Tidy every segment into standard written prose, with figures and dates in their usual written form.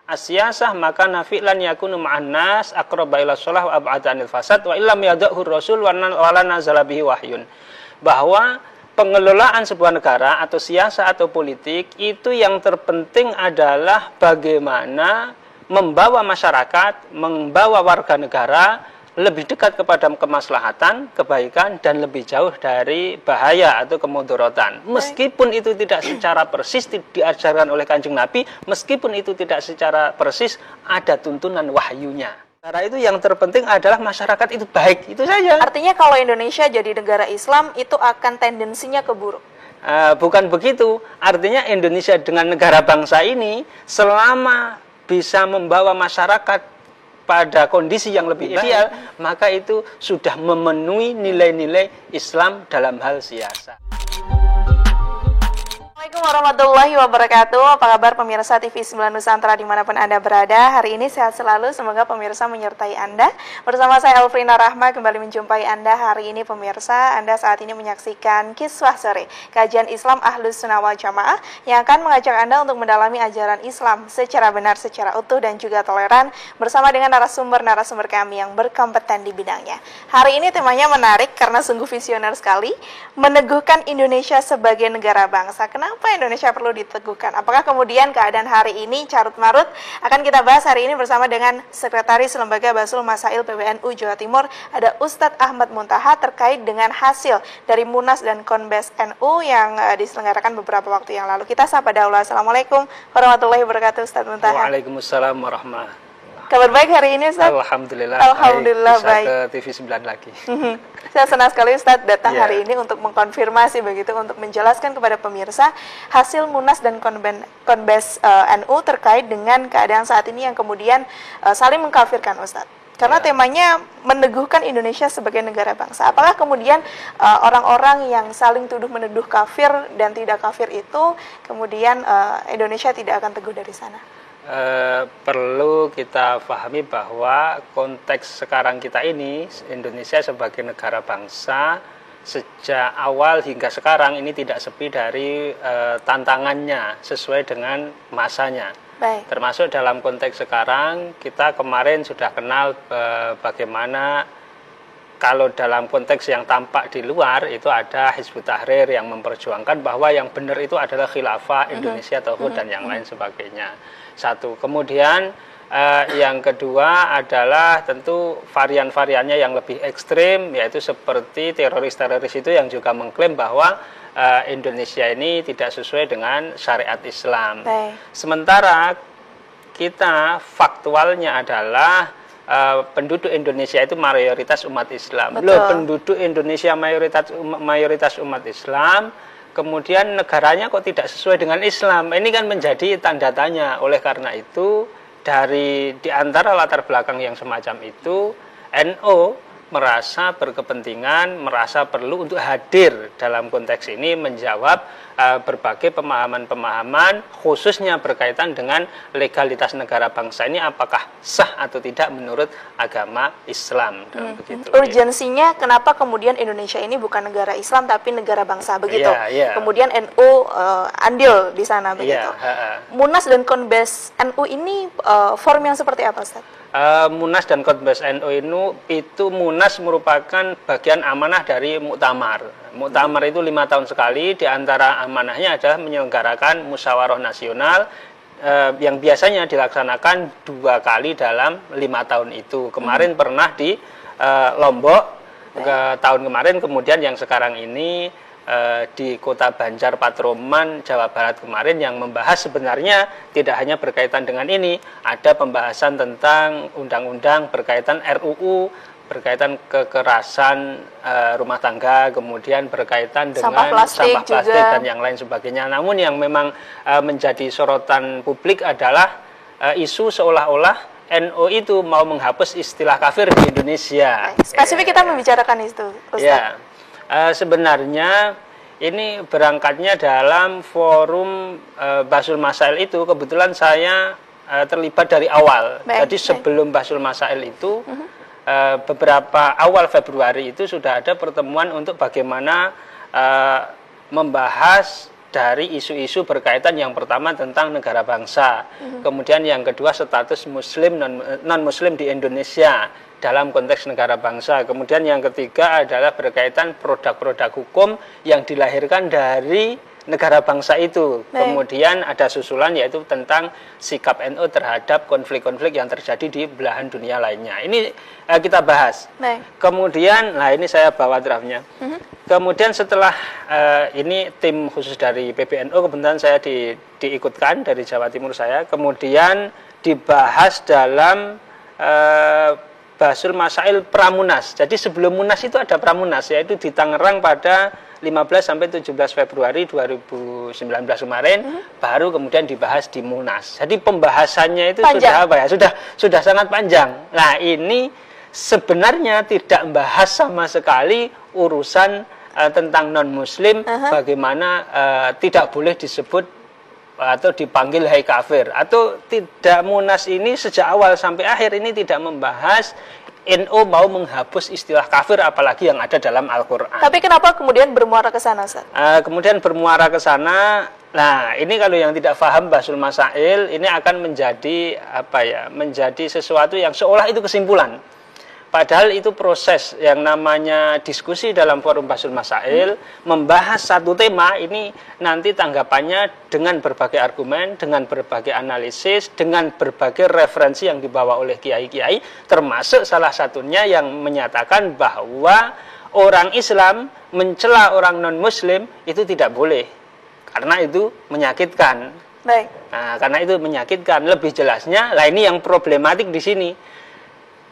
asyasah maka nafi'lan yakunu ma'an nas aqraba ila shalah wa ab'ada anil fasad wa illam yad'hu rasul wa la nazala bihi wahyun. Bahwa pengelolaan sebuah negara atau siasa atau politik itu yang terpenting adalah bagaimana membawa masyarakat, membawa warga negara lebih dekat kepada kemaslahatan, kebaikan, dan lebih jauh dari bahaya atau kemudorotan. Meskipun itu tidak secara persis diajarkan oleh Kanjeng Nabi, meskipun itu tidak secara persis ada tuntunan wahyunya. Karena itu yang terpenting adalah masyarakat itu baik, itu saja. Artinya kalau Indonesia jadi negara Islam, itu akan tendensinya ke buruk? Bukan begitu. Artinya Indonesia dengan negara bangsa ini, selama bisa membawa masyarakat pada kondisi yang lebih ideal, maka itu sudah memenuhi nilai-nilai Islam dalam hal siasa. Assalamualaikum warahmatullahi wabarakatuh. Apa kabar pemirsa TV 9 Nusantara dimanapun Anda berada? Hari ini sehat selalu, semoga pemirsa menyertai Anda. Bersama saya Elfrina Rahma kembali menjumpai Anda hari ini pemirsa. Anda saat ini menyaksikan Kiswah Sore, kajian Islam Ahlus Sunnah wal Jamaah yang akan mengajak Anda untuk mendalami ajaran Islam secara benar, secara utuh dan juga toleran bersama dengan narasumber-narasumber kami yang berkompeten di bidangnya. Hari ini temanya menarik karena sungguh visioner sekali, meneguhkan Indonesia sebagai negara bangsa. Kenapa Indonesia perlu diteguhkan? Apakah kemudian keadaan hari ini carut marut? Akan kita bahas hari ini bersama dengan Sekretaris Lembaga Basul Masail PBNU Jawa Timur, ada Ustadz Ahmad Muntaha, terkait dengan hasil dari Munas dan Konbes NU yang diselenggarakan beberapa waktu yang lalu. Kita sapa dahulu. Assalamualaikum warahmatullahi wabarakatuh, Ustadz Muntaha. Waalaikumsalam warahmatullahi. Kabar baik hari ini, Ustadz? Alhamdulillah. Alhamdulillah baik. Bisa ke TV 9 lagi. Saya senang sekali Ustadz datang hari ini untuk mengkonfirmasi begitu, untuk menjelaskan kepada pemirsa hasil Munas dan Konbes NU terkait dengan keadaan saat ini yang kemudian saling mengkafirkan, Ustadz. Karena temanya meneguhkan Indonesia sebagai negara bangsa. Apakah kemudian orang-orang yang saling tuduh menuduh kafir dan tidak kafir itu kemudian Indonesia tidak akan teguh dari sana? Perlu kita pahami bahwa konteks sekarang kita ini, Indonesia sebagai negara bangsa, sejak awal hingga sekarang ini tidak sepi dari tantangannya sesuai dengan masanya. Baik. Termasuk dalam konteks sekarang, kita kemarin sudah kenal bagaimana kalau dalam konteks yang tampak di luar itu ada Hizbut Tahrir yang memperjuangkan bahwa yang benar itu adalah khilafah Indonesia Tauhid dan yang lain sebagainya. Satu. Kemudian yang kedua adalah tentu varian-variannya yang lebih ekstrim, yaitu seperti teroris-teroris itu yang juga mengklaim bahwa Indonesia ini tidak sesuai dengan syariat Islam. Baik. Sementara kita faktualnya adalah penduduk Indonesia itu mayoritas umat Islam. Betul. Loh, penduduk Indonesia mayoritas umat Islam, kemudian negaranya kok tidak sesuai dengan Islam. Ini kan menjadi tanda tanya. Oleh karena itu, di antara latar belakang yang semacam itu, NU merasa berkepentingan, merasa perlu untuk hadir dalam konteks ini menjawab berbagai pemahaman-pemahaman khususnya berkaitan dengan legalitas negara bangsa ini apakah sah atau tidak menurut agama Islam. Begitu. Urgensinya kenapa kemudian Indonesia ini bukan negara Islam tapi negara bangsa begitu. Kemudian NU andil di sana begitu. Munas dan Konbes NU ini form yang seperti apa, Ustaz? Munas dan Konbes NU itu Munas merupakan bagian amanah dari Muktamar. Muktamar itu 5 tahun sekali, di antara amanahnya adalah menyelenggarakan musyawarah nasional yang biasanya dilaksanakan 2 kali dalam 5 tahun itu. Kemarin pernah di Lombok tahun kemarin, kemudian yang sekarang ini di Kota Banjar Patroman, Jawa Barat kemarin, yang membahas sebenarnya tidak hanya berkaitan dengan ini, ada pembahasan tentang undang-undang berkaitan RUU, berkaitan kekerasan rumah tangga, kemudian berkaitan dengan sampah plastik dan yang lain sebagainya. Namun yang memang menjadi sorotan publik adalah isu seolah-olah NU itu mau menghapus istilah kafir di Indonesia. Spesifik kita membicarakan itu, Ustaz. Sebenarnya ini berangkatnya dalam forum Basul Masail itu. Kebetulan saya terlibat dari awal. Jadi sebelum Basul Masail itu beberapa awal Februari itu sudah ada pertemuan untuk bagaimana membahas dari isu-isu berkaitan yang pertama tentang negara bangsa, kemudian yang kedua status muslim non-muslim di Indonesia dalam konteks negara bangsa, kemudian yang ketiga adalah berkaitan produk-produk hukum yang dilahirkan dari negara bangsa itu. Kemudian ada susulan yaitu tentang sikap NU terhadap konflik-konflik yang terjadi di belahan dunia lainnya. Ini kita bahas. Kemudian, nah ini saya bawa draftnya. Kemudian setelah ini tim khusus dari PBNU, kebetulan saya diikutkan dari Jawa Timur saya. Kemudian dibahas dalam Basul Masail Pramunas. Jadi sebelum Munas itu ada Pramunas, yaitu di Tangerang pada 15 sampai 17 Februari 2019 kemarin, baru kemudian dibahas di Munas. Jadi pembahasannya itu panjang. Sudah apa ya? Sudah sangat panjang. Nah, ini sebenarnya tidak membahas sama sekali urusan tentang non-muslim, bagaimana tidak boleh disebut atau dipanggil hai kafir, atau tidak. Munas ini sejak awal sampai akhir ini tidak membahas NU mau menghapus istilah kafir, apalagi yang ada dalam Al-Quran. Tapi kenapa kemudian bermuara ke sana, Ustaz? Kemudian bermuara ke sana. Nah, ini kalau yang tidak paham Basul Masail, ini akan menjadi apa ya? Menjadi sesuatu yang seolah itu kesimpulan. Padahal itu proses yang namanya diskusi dalam forum Basul Masail, membahas satu tema ini nanti tanggapannya dengan berbagai argumen, dengan berbagai analisis, dengan berbagai referensi yang dibawa oleh kiai-kiai, termasuk salah satunya yang menyatakan bahwa orang Islam mencela orang non-muslim itu tidak boleh, karena itu menyakitkan. Nah, karena itu menyakitkan. Lebih jelasnya, lah ini yang problematik di sini.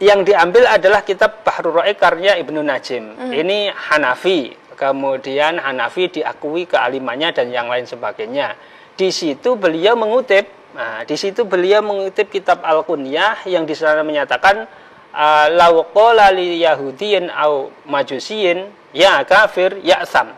Yang diambil adalah kitab Bahrul Ra'iq karya Ibnu Najim. Ini Hanafi. Kemudian Hanafi diakui kealimannya dan yang lain sebagainya. Di situ beliau mengutip, kitab Al-Kunyah yang di sana menyatakan law qala li yahudiyin au majusiyin ya kafir ya sam.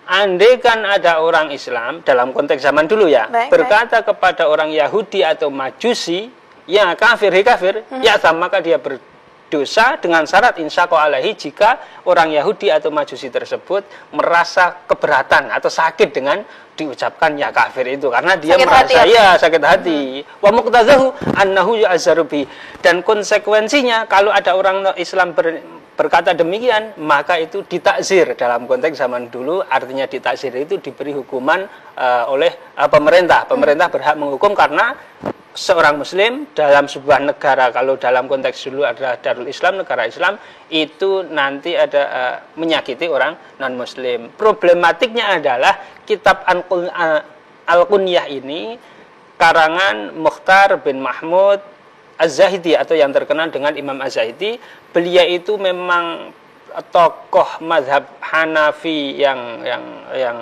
Andai kan ada orang Islam dalam konteks zaman dulu ya, berkata kepada orang Yahudi atau Majusi, ya kafir, ya sama, maka dia berdosa dengan syarat insyaqa alaihi, jika orang Yahudi atau Majusi tersebut merasa keberatan atau sakit dengan diucapkan ya kafir itu, karena dia sakit merasa hati, ya sakit hati. Wa muqtadahu annahu yu'azzarubi, dan konsekuensinya kalau ada orang Islam berkata demikian, maka itu ditakzir dalam konteks zaman dulu. Artinya ditakzir itu diberi hukuman oleh pemerintah. Pemerintah berhak menghukum karena seorang muslim dalam sebuah negara, kalau dalam konteks dulu adalah Darul Islam, negara Islam, itu nanti ada menyakiti orang non-muslim. Problematiknya adalah kitab Al-Kunyah ini karangan Mukhtar bin Mahmud Az-Zahidi, atau yang terkenal dengan Imam Az-Zahidi. Beliau itu memang tokoh mazhab Hanafi yang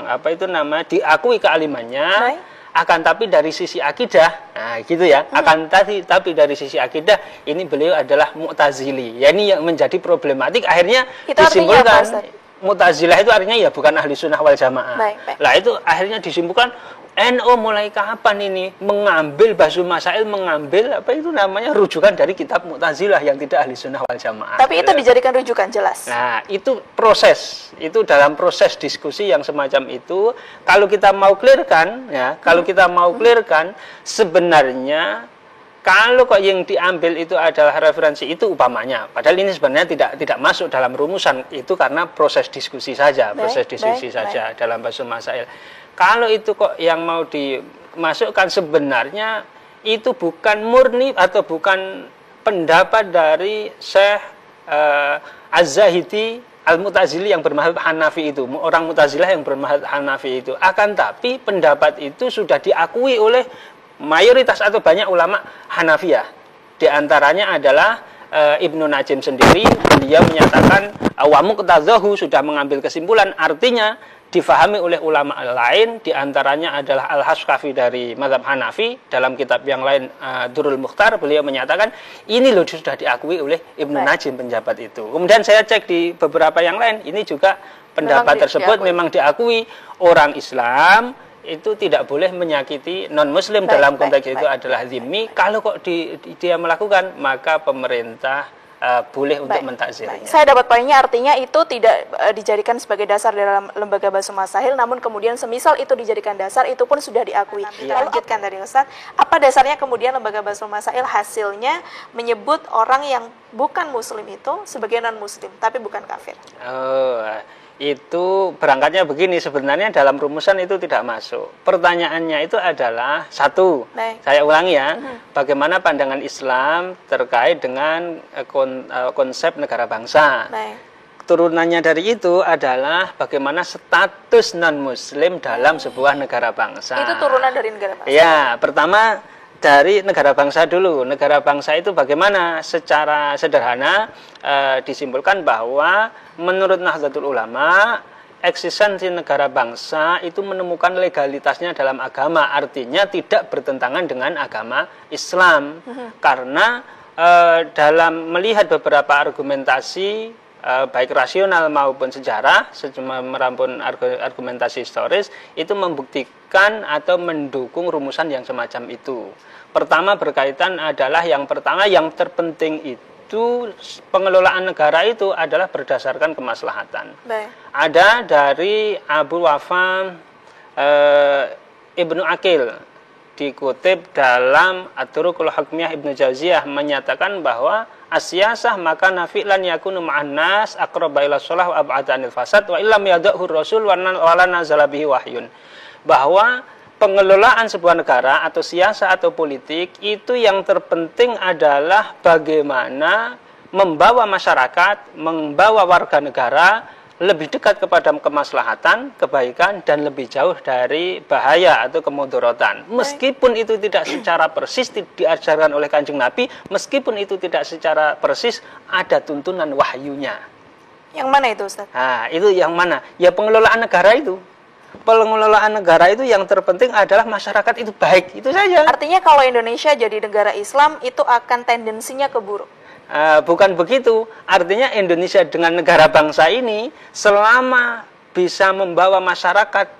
apa itu nama, diakui kealimannya. Akan tapi dari sisi akidah, nah gitu ya, tapi dari sisi akidah ini beliau adalah Mu'tazili. Ya, ini yang menjadi problematik. Akhirnya itu disimpulkan Mu'tazilah itu artinya ya bukan ahli sunnah wal jamaah. Lah itu akhirnya disimpulkan NU mulai kapan ini mengambil Basul Masail, mengambil apa itu namanya rujukan dari kitab Mu'tazilah yang tidak ahli sunnah wal jamaah. Tapi itu dijadikan rujukan, jelas. Nah, itu proses, itu dalam proses diskusi yang semacam itu. Kalau kita mau clearkan, ya, sebenarnya kalau kok yang diambil itu adalah referensi itu umpamanya, padahal ini sebenarnya tidak masuk dalam rumusan itu karena proses diskusi saja, dalam Basul Masail. Kalau itu kok yang mau dimasukkan, sebenarnya itu bukan murni atau bukan pendapat dari Syekh Az-Zahidi Al-Mu'tazili yang bermadzhab Hanafi itu, orang Mu'tazilah yang bermadzhab Hanafi itu. Akan tapi pendapat itu sudah diakui oleh mayoritas atau banyak ulama Hanafiyah. Di antaranya adalah Ibnu Najim sendiri. Beliau menyatakan wa muqtadhahu, sudah mengambil kesimpulan, artinya difahami oleh ulama lain. Di antaranya adalah Al-Hashkafi dari mazhab Hanafi. Dalam kitab yang lain Durrul Mukhtar, beliau menyatakan ini loh sudah diakui oleh Ibnu Najim pendapat itu. Kemudian saya cek di beberapa yang lain, ini juga pendapat tersebut memang diakui. Orang Islam itu tidak boleh menyakiti non-muslim dalam konteks itu adalah zimmi. Kalau kok dia melakukan, maka pemerintah boleh untuk mentakzirnya. Saya dapat poinnya, artinya itu tidak dijadikan sebagai dasar dalam lembaga Basu Masail, namun kemudian semisal itu dijadikan dasar, itu pun sudah diakui. Lalu lanjutkan tadi Ustaz, apa dasarnya kemudian lembaga Basu Masail hasilnya menyebut orang yang bukan muslim itu sebagai non-muslim, tapi bukan kafir? Itu berangkatnya begini, sebenarnya dalam rumusan itu tidak masuk. Pertanyaannya itu adalah satu, saya ulangi ya, bagaimana pandangan Islam terkait dengan konsep negara bangsa. Turunannya dari itu adalah bagaimana status non-muslim dalam sebuah negara bangsa. Itu turunan dari negara bangsa? Ya, pertama dari negara bangsa dulu. Negara bangsa itu bagaimana? Secara sederhana disimpulkan bahwa menurut Nahdlatul Ulama, eksistensi negara bangsa itu menemukan legalitasnya dalam agama. Artinya tidak bertentangan dengan agama Islam. Karena dalam melihat beberapa argumentasi, baik rasional maupun sejarah, merampun argumentasi historis, itu membuktikan atau mendukung rumusan yang semacam itu. Pertama berkaitan adalah yang terpenting itu pengelolaan negara itu adalah berdasarkan kemaslahatan. Ada dari Abu Wafa Ibnu Aqil, dikutip dalam At-Turuqul Hukmiyah Ibnu Jauziyah, menyatakan bahwa asyasah maka nafi'lan yakunu ma'an nas aqraba ila shalah wa ab'ada anil fasad wa illam yada'hu rasul wa la nazala bihi wahyun. Bahwa pengelolaan sebuah negara atau siasa atau politik itu yang terpenting adalah bagaimana membawa masyarakat, membawa warga negara lebih dekat kepada kemaslahatan, kebaikan, dan lebih jauh dari bahaya atau kemudorotan. Meskipun itu tidak secara persis diajarkan oleh Kanjeng Nabi, meskipun itu tidak secara persis ada tuntunan wahyunya. Yang mana itu Ustaz? Nah, itu yang mana? Ya pengelolaan negara itu. Pengelolaan negara itu yang terpenting adalah masyarakat itu baik, itu saja. Artinya kalau Indonesia jadi negara Islam itu akan tendensinya ke buruk. Bukan begitu, artinya Indonesia dengan negara bangsa ini selama bisa membawa masyarakat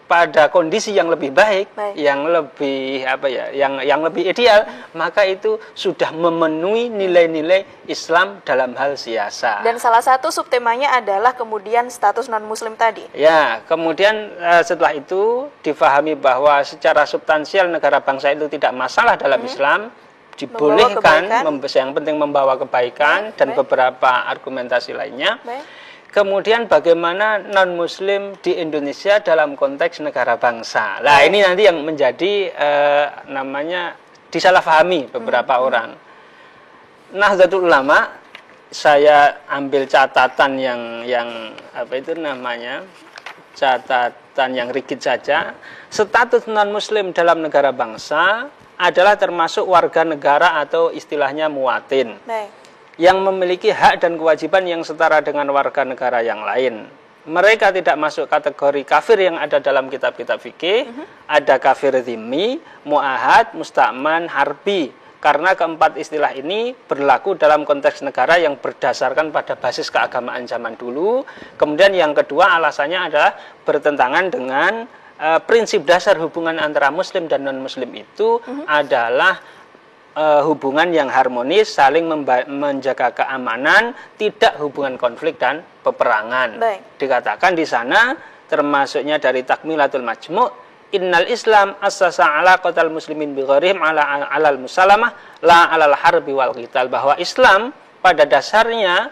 pada kondisi yang lebih baik, yang lebih yang lebih ideal, maka itu sudah memenuhi nilai-nilai Islam dalam hal siasa. Dan salah satu subtemanya adalah kemudian status non-muslim tadi. Ya, kemudian setelah itu difahami bahwa secara substansial negara bangsa itu tidak masalah dalam Islam, dibolehkan, yang penting membawa kebaikan dan beberapa argumentasi lainnya. Kemudian bagaimana non-muslim di Indonesia dalam konteks negara bangsa. Nah, ini nanti yang menjadi namanya disalahpahami beberapa orang. Nahdlatul Ulama, saya ambil catatan yang apa itu namanya? Catatan yang rigid saja. Status non-muslim dalam negara bangsa adalah termasuk warga negara atau istilahnya muwatin, yang memiliki hak dan kewajiban yang setara dengan warga negara yang lain. Mereka tidak masuk kategori kafir yang ada dalam kitab-kitab fikih. Ada kafir dhimmi, mu'ahad, musta'man, harbi. Karena keempat istilah ini berlaku dalam konteks negara yang berdasarkan pada basis keagamaan zaman dulu. Kemudian yang kedua alasannya adalah bertentangan dengan prinsip dasar hubungan antara muslim dan non-muslim itu adalah hubungan yang harmonis, saling menjaga keamanan, tidak hubungan konflik dan peperangan. Dikatakan di sana termasuknya dari Takmilatul Majmu', innal Islam assasa ala qatal muslimin bi ghairihim ala alal musalamah la alal harbi wal qital, bahwa Islam pada dasarnya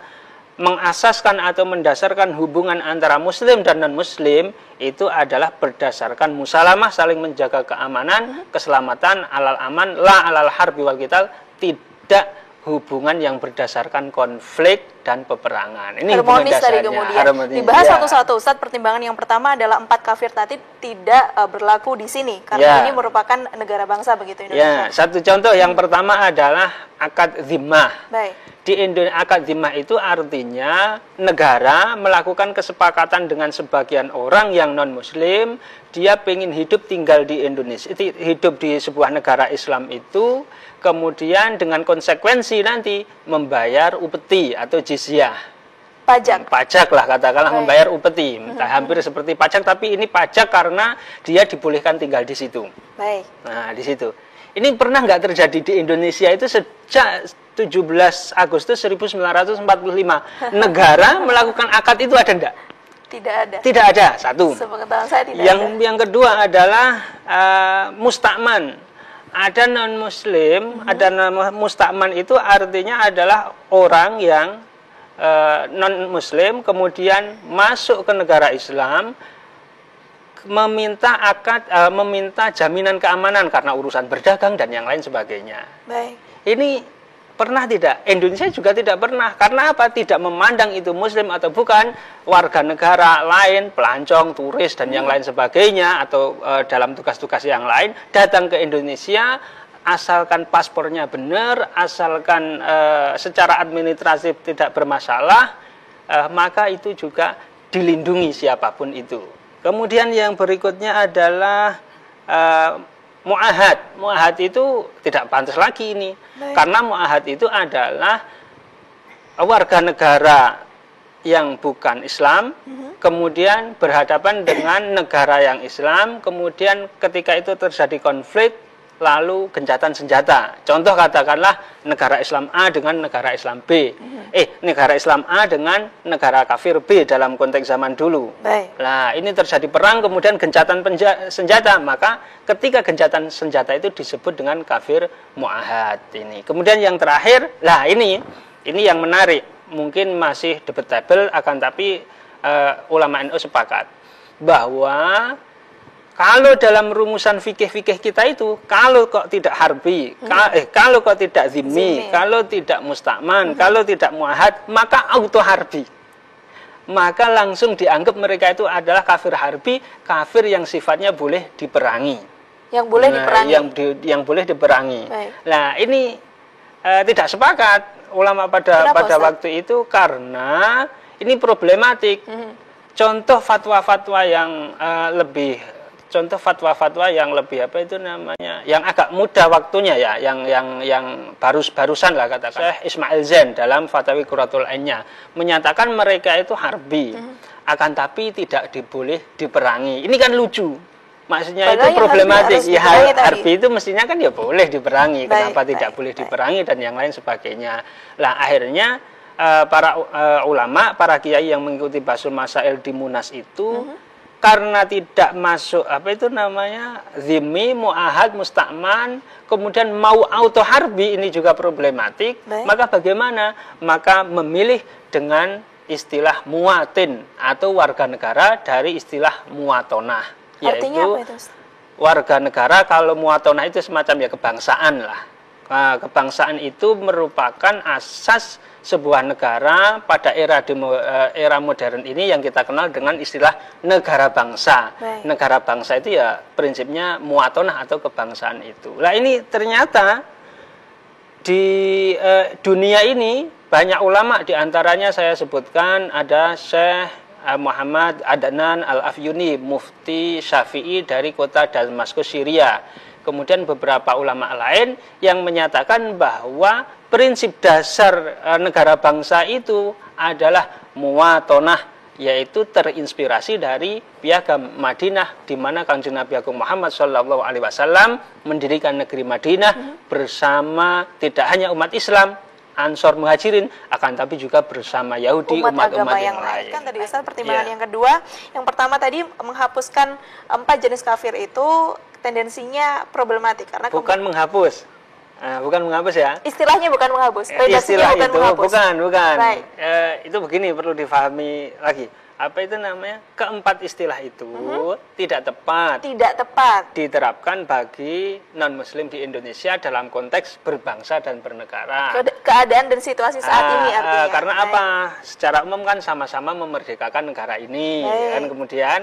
mengasaskan atau mendasarkan hubungan antara muslim dan non-muslim itu adalah berdasarkan musalamah, saling menjaga keamanan, keselamatan, alal aman, la alal harbi wal qital, tidak hubungan yang berdasarkan konflik dan peperangan. Ini harmonis tadi kemudian dibahas satu-satu. Ustaz, pertimbangan yang pertama adalah 4 kafir tadi tidak berlaku di sini karena ini merupakan negara bangsa begitu Indonesia. Satu contoh yang pertama adalah akad zimmah. Di Indonesia akad zimmah itu artinya negara melakukan kesepakatan dengan sebagian orang yang non muslim, dia pengen hidup tinggal di Indonesia, hidup di sebuah negara Islam itu, kemudian dengan konsekuensi nanti membayar upeti atau jizyah. Pajak lah katakanlah, membayar upeti. Hampir seperti pajak, tapi ini pajak karena dia dibolehkan tinggal di situ. Nah, di situ. Ini pernah nggak terjadi di Indonesia itu sejak 17 Agustus 1945. Negara melakukan akad itu ada enggak? Tidak ada. Tidak ada, satu. Sepengetahuan saya tidak yang, ada. Yang kedua adalah mustakman. Ada non-muslim, ada mustakman itu artinya adalah orang yang non-muslim kemudian masuk ke negara Islam, meminta akad, meminta jaminan keamanan karena urusan berdagang dan yang lain sebagainya. Baik. Ini pernah tidak? Indonesia juga tidak pernah. Karena apa? Tidak memandang itu muslim atau bukan, warga negara lain, pelancong, turis dan yang lain sebagainya, atau dalam tugas-tugas yang lain datang ke Indonesia, asalkan paspornya benar, asalkan secara administratif tidak bermasalah, maka itu juga dilindungi siapapun itu. Kemudian yang berikutnya adalah mu'ahad. Mu'ahad itu tidak pantas lagi ini. Baik. Karena mu'ahad itu adalah warga negara yang bukan Islam, kemudian berhadapan dengan negara yang Islam, kemudian ketika itu terjadi konflik, lalu gencatan senjata. Contoh katakanlah negara Islam A dengan negara Islam B. Negara Islam A dengan negara kafir B dalam konteks zaman dulu. Baik. Nah, ini terjadi perang kemudian gencatan senjata, maka ketika gencatan senjata itu disebut dengan kafir mu'ahad ini. Kemudian yang terakhir, lah ini yang menarik, mungkin masih debatable akan tapi ulama NU sepakat bahwa kalau dalam rumusan fikih-fikih kita itu, kalau kok tidak harbi, kalau kok tidak zimmi, kalau tidak mustakman, kalau tidak muahad, maka auto harbi. Maka langsung dianggap mereka itu adalah kafir harbi, kafir yang sifatnya boleh diperangi. Yang boleh diperangi. Yang boleh diperangi. Baik. Nah, ini tidak sepakat ulama pada waktu itu karena ini problematik. Contoh fatwa-fatwa yang apa itu namanya, yang agak muda waktunya ya, yang barusan lah katakan. Syekh Ismail Zain dalam Fatawi Qurratul Ain-nya menyatakan mereka itu harbi, akan tapi tidak boleh diperangi. Ini kan lucu. Maksudnya padahal itu problematik. Ya, harbi itu mestinya kan ya boleh diperangi. Kenapa tidak boleh diperangi dan yang lain sebagainya. Lah akhirnya para ulama, para kiai yang mengikuti Basul Masail di Munas itu karena tidak masuk apa itu namanya zimmi, mu'ahad, mustakman, kemudian mau auto harbi, ini juga problematik. Baik. Maka bagaimana? Maka memilih dengan istilah muwatin atau warga negara dari istilah muwatonah. Artinya yaitu apa itu? Warga negara, kalau muwatonah itu semacam ya kebangsaan lah. Nah, kebangsaan itu merupakan asas sebuah negara pada era modern ini yang kita kenal dengan istilah negara bangsa. Baik. Negara bangsa itu ya prinsipnya muwatonah atau kebangsaan itu. Nah ini ternyata di dunia ini banyak ulama, diantaranya saya sebutkan ada Syekh Muhammad Adnan Al-Afyuni, mufti Syafi'i dari kota Damaskus, Syria. Kemudian beberapa ulama lain yang menyatakan bahwa prinsip dasar negara bangsa itu adalah muwatonah, yaitu terinspirasi dari Piagam Madinah, di mana Kanjeng Nabi Agung Muhammad SAW mendirikan negeri Madinah bersama tidak hanya umat Islam, Ansor Muhajirin, akan tapi juga bersama Yahudi, umat-umat yang lain. Kan tadi Ustaz pertimbangan yang kedua, yang pertama tadi menghapuskan 4 jenis kafir itu tendensinya problematik karena bukan menghapus. Bukan menghapus ya. Istilahnya bukan menghapus. Istilah bukan itu menghapus. bukan. Itu begini, perlu difahami lagi. Apa itu namanya? Keempat istilah itu tidak tepat. Tidak tepat diterapkan bagi non-muslim di Indonesia dalam konteks berbangsa dan bernegara. Keadaan dan situasi saat ini artinya. Karena apa? Secara umum kan sama-sama memerdekakan negara ini. Kan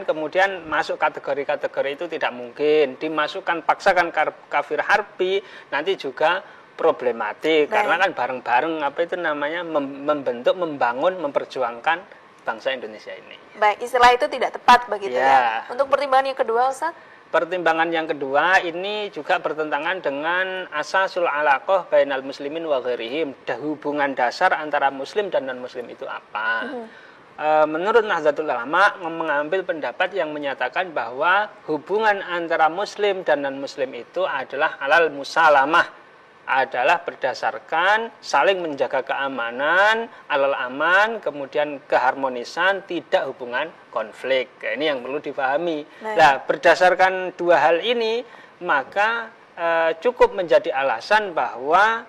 kemudian masuk kategori-kategori itu tidak mungkin. Dimasukkan paksakan kafir harbi nanti juga problematik. Karena kan bareng-bareng apa itu namanya membentuk, membangun, memperjuangkan bangsa Indonesia ini. Baik, istilah itu tidak tepat begitu ya. Untuk pertimbangan yang kedua, Ustaz? Pertimbangan yang kedua ini juga bertentangan dengan asasul alaqah bainal muslimin wa ghairihim. Hubungan dasar antara muslim dan non-muslim itu apa? menurut Nahdlatul Ulama mengambil pendapat yang menyatakan bahwa hubungan antara muslim dan non-muslim itu adalah alal musalamah, adalah berdasarkan saling menjaga keamanan, alal aman, kemudian keharmonisan, tidak hubungan konflik. Nah, ini yang perlu dipahami. Nah, berdasarkan dua hal ini, maka cukup menjadi alasan bahwa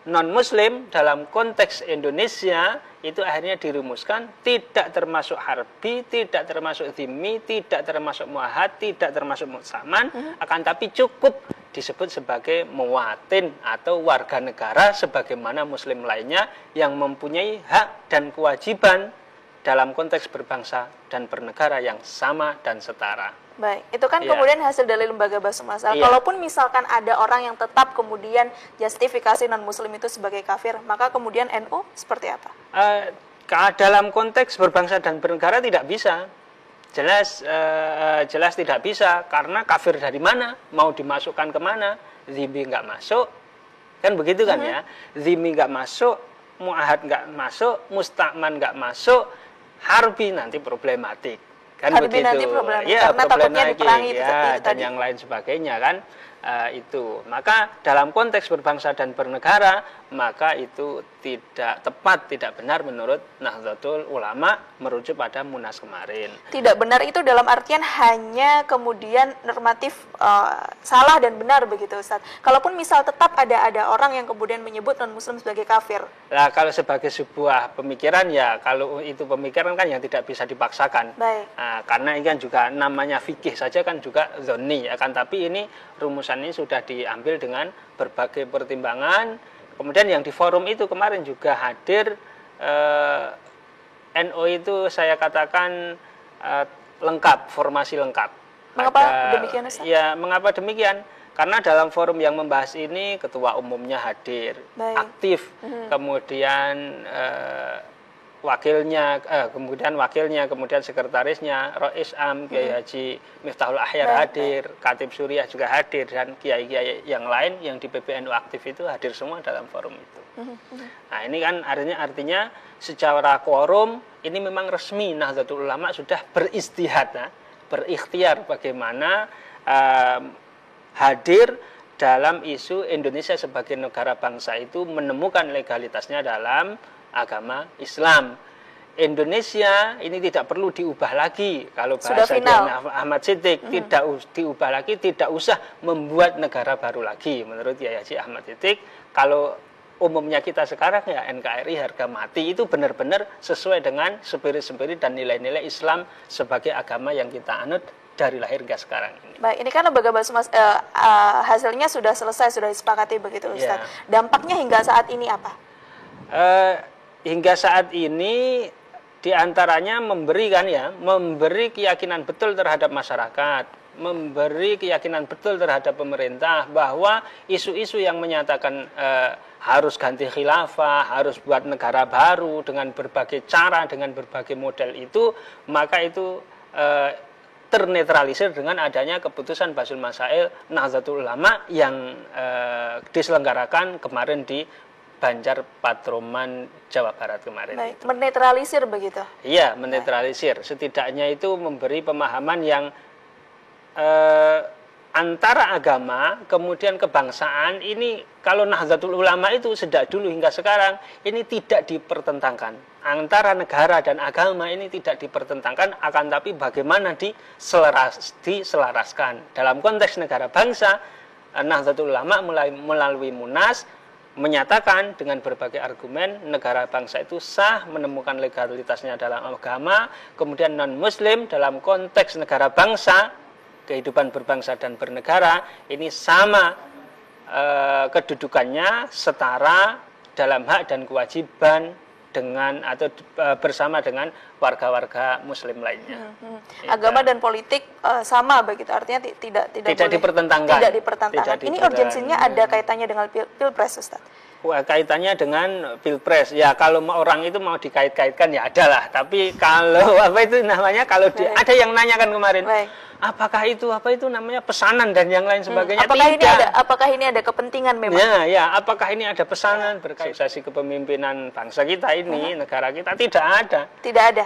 non-muslim dalam konteks Indonesia itu akhirnya dirumuskan tidak termasuk harbi, tidak termasuk dhimmi, tidak termasuk muahad, tidak termasuk muksaman, akan tapi cukup disebut sebagai muwatin atau warga negara sebagaimana muslim lainnya yang mempunyai hak dan kewajiban dalam konteks berbangsa dan bernegara yang sama dan setara. Baik, itu kan kemudian hasil dari lembaga bahasa masal. Kalaupun misalkan ada orang yang tetap kemudian justifikasi non-muslim itu sebagai kafir, maka kemudian NU seperti apa? Dalam konteks berbangsa dan bernegara tidak bisa. Jelas tidak bisa, karena kafir dari mana? Mau dimasukkan kemana? Zimmi nggak masuk, kan begitu kan ya? Zimmi nggak masuk, muahad nggak masuk, musta'man nggak masuk, harbi nanti problematik. Kan begitu. Nanti ya, karena takutnya diperangi itu dan tadi. Yang lain sebagainya kan itu. Maka dalam konteks berbangsa dan bernegara, maka itu tidak tepat, tidak benar menurut Nahdlatul Ulama merujuk pada Munas kemarin. Tidak benar itu dalam artian hanya kemudian normatif salah dan benar begitu, Ustaz. Kalaupun misal tetap ada orang yang kemudian menyebut non-muslim sebagai kafir. Nah, kalau sebagai sebuah pemikiran ya, kalau itu pemikiran kan yang tidak bisa dipaksakan. Baik. Nah, karena ini kan juga namanya fikih saja kan juga zonni, akan tapi ini rumusan ini sudah diambil dengan berbagai pertimbangan. Kemudian yang di forum itu kemarin juga hadir NU itu saya katakan lengkap, formasi lengkap. Mengapa demikian, Ustaz? Ya, mengapa demikian? Karena dalam forum yang membahas ini ketua umumnya hadir, aktif, kemudian kemudian sekretarisnya, Rois Am, Kiai Haji Miftahul Ahyar hadir, Khatib Suriah juga hadir, dan kiai-kiai yang lain yang di PBNU aktif itu hadir semua dalam forum itu. Nah, ini kan artinya secara quorum ini memang resmi Nahdlatul Ulama sudah beristihad, berikhtiar bagaimana hadir dalam isu Indonesia sebagai negara bangsa itu menemukan legalitasnya dalam agama Islam. Indonesia ini tidak perlu diubah lagi, kalau bahasa Ahmad Siddiq, tidak diubah lagi, tidak usah membuat negara baru lagi menurut Kiai Haji Ahmad Siddiq. Kalau umumnya kita sekarang ya NKRI harga mati, itu benar-benar sesuai dengan spirit dan nilai-nilai Islam sebagai agama yang kita anut dari lahir hingga sekarang ini. Baik, ini kan lembaga bahasa hasilnya sudah selesai, sudah disepakati begitu, Ustaz. Dampaknya hingga saat ini apa? Hingga saat ini diantaranya memberi keyakinan betul terhadap masyarakat, memberi keyakinan betul terhadap pemerintah bahwa isu-isu yang menyatakan harus ganti khilafah, harus buat negara baru dengan berbagai cara, dengan berbagai model itu, maka itu ternetralisir dengan adanya keputusan Basul Masail Nahdlatul Ulama yang diselenggarakan kemarin di Banjar Patroman, Jawa Barat kemarin. Baik, menetralisir begitu? Iya, menetralisir. Setidaknya itu memberi pemahaman yang antara agama, kemudian kebangsaan, ini kalau Nahdlatul Ulama itu sejak dulu hingga sekarang, ini tidak dipertentangkan. Antara negara dan agama ini tidak dipertentangkan, akan tapi bagaimana diselaraskan. Dalam konteks negara bangsa, Nahdlatul Ulama melalui Munas menyatakan dengan berbagai argumen negara bangsa itu sah, menemukan legalitasnya dalam agama, kemudian non-muslim dalam konteks negara bangsa, kehidupan berbangsa dan bernegara ini sama kedudukannya, setara dalam hak dan kewajiban dengan atau bersama dengan warga-warga muslim lainnya. Agama dan politik sama begitu, artinya tidak dipertentangkan. Tidak dipertentangkan. Ini urgensinya ada kaitannya dengan Pilpres, Ustaz? Kaitannya dengan Pilpres. Ya, kalau orang itu mau dikait-kaitkan ya adalah, tapi kalau apa itu namanya, kalau ada yang nanyakan kemarin, apakah itu namanya pesanan dan yang lain sebagainya? Apakah ini ada kepentingan memang? Ya, apakah ini ada pesanan berkait suksesi kepemimpinan bangsa kita ini, negara kita? Tidak ada.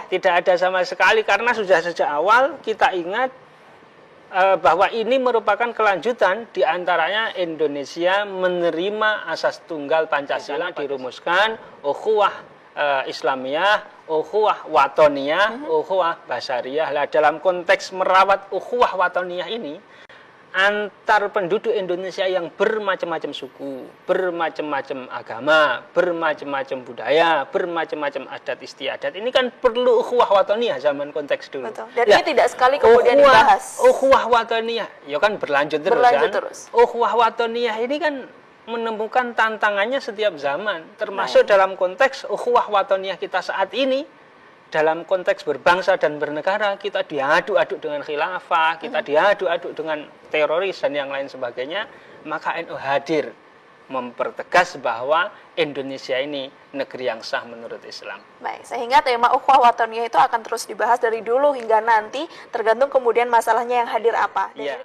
Tidak ada sama sekali, karena sudah sejak awal kita ingat bahwa ini merupakan kelanjutan diantaranya Indonesia menerima asas tunggal Pancasila dirumuskan, ukhuwah Islamiyah, ukhuwah watoniyah, ukhuwah basariyah. Lah dalam konteks merawat ukhuwah watoniyah ini, antar penduduk Indonesia yang bermacam-macam suku, bermacam-macam agama, bermacam-macam budaya, bermacam-macam adat istiadat, ini kan perlu ukhuwah watoniyah zaman konteks dulu. Betul. Dan ini tidak sekali kemudian dibahas. Ukhuwah watoniyah, ya kan berlanjut terus. Ukhuwah watoniyah ini kan menemukan tantangannya setiap zaman, termasuk dalam konteks ukhuwah watoniyah kita saat ini, dalam konteks berbangsa dan bernegara, kita diaduk-aduk dengan khilafah, kita diaduk-aduk dengan teroris dan yang lain sebagainya. Maka NU hadir mempertegas bahwa Indonesia ini negeri yang sah menurut Islam. Baik, sehingga tema ukhuwah watoniyah itu akan terus dibahas dari dulu hingga nanti, tergantung kemudian masalahnya yang hadir apa. Iya.